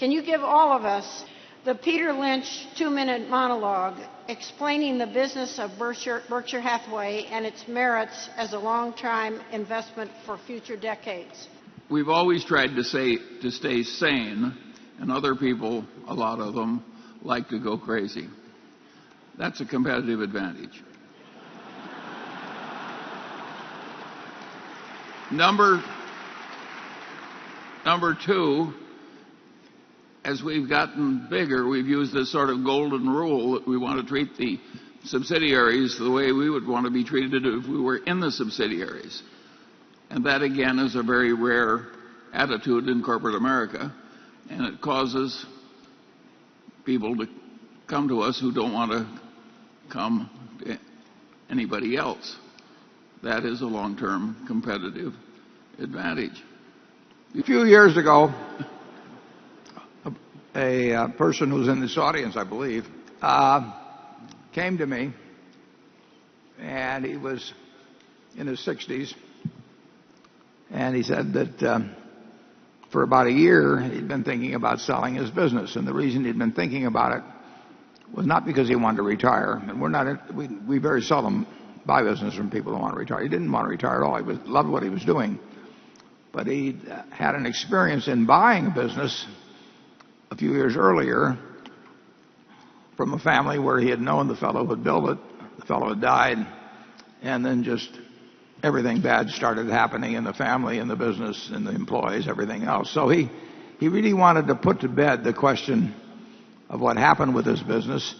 Can you give all of us the Peter Lynch 2-minute monologue explaining the business of Berkshire Hathaway and its merits as a long-term investment for future decades? We've always tried to stay sane, and other people, a lot of them, like to go crazy. That's a competitive advantage. Number two, as we've gotten bigger, we've used this sort of golden rule that we want to treat the subsidiaries the way we would want to be treated if we were in the subsidiaries. And that, again, is a very rare attitude in corporate America, and it causes people to come to us who don't want to come to anybody else. That is a long-term competitive advantage. A few years ago, a person who's in this audience, I believe, came to me, and he was in his 60s, and he said that for about a year he'd been thinking about selling his business, and the reason he'd been thinking about it was not because he wanted to retire, and we very seldom buy business from people who want to retire. He didn't want to retire at all. He loved what he was doing, but he had an experience in buying a business a few years earlier from a family where he had known the fellow who had built it. The fellow had died, and then just everything bad started happening in the family, in the business, in the employees, everything else. So he really wanted to put to bed the question of what happened with his business.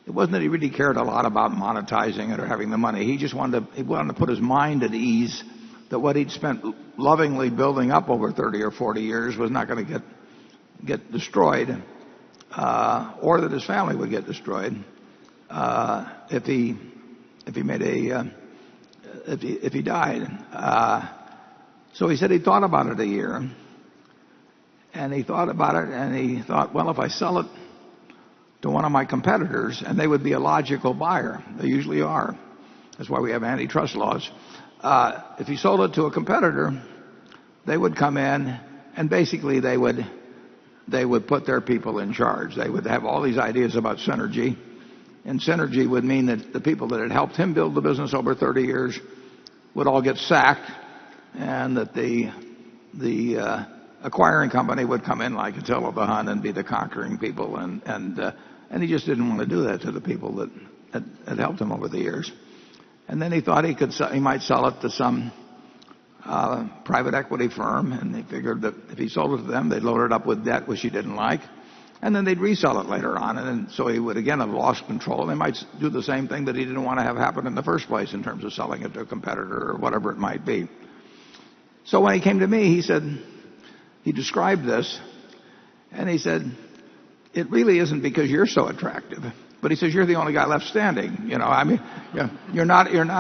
It wasn't that he really cared a lot about monetizing it or having the money. He just wanted to put his mind at ease that what he'd spent lovingly building up over 30 or 40 years was not going to get destroyed, or that his family would get destroyed if he died. So he said he thought about it a year, and he thought about it, and he thought, well, if I sell it to one of my competitors, and they would be a logical buyer. They usually are. That's why we have antitrust laws. If he sold it to a competitor, they would come in, and basically they would put their people in charge. They would have all these ideas about synergy, and synergy would mean that the people that had helped him build the business over 30 years would all get sacked, and that the acquiring company would come in like Attila the Hun and be the conquering people, and he just didn't want to do that to the people that had helped him over the years. And then he thought he might sell it to some private equity firm, and he figured that if he sold it to them, they'd load it up with debt which he didn't like, and then they'd resell it later on, and so he would again have lost control. They might do the same thing that he didn't want to have happen in the first place in terms of selling it to a competitor or whatever it might be. So when he came to me, he described this, and he said, it really isn't because you're so attractive, but he says you're the only guy left standing. You're not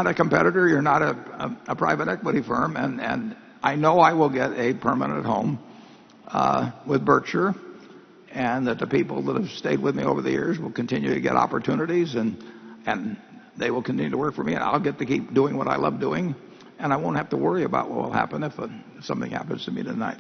a competitor, you're not a private equity firm, and I know I will get a permanent home with Berkshire, and that the people that have stayed with me over the years will continue to get opportunities, and they will continue to work for me, and I'll get to keep doing what I love doing, and I won't have to worry about what will happen if something happens to me tonight.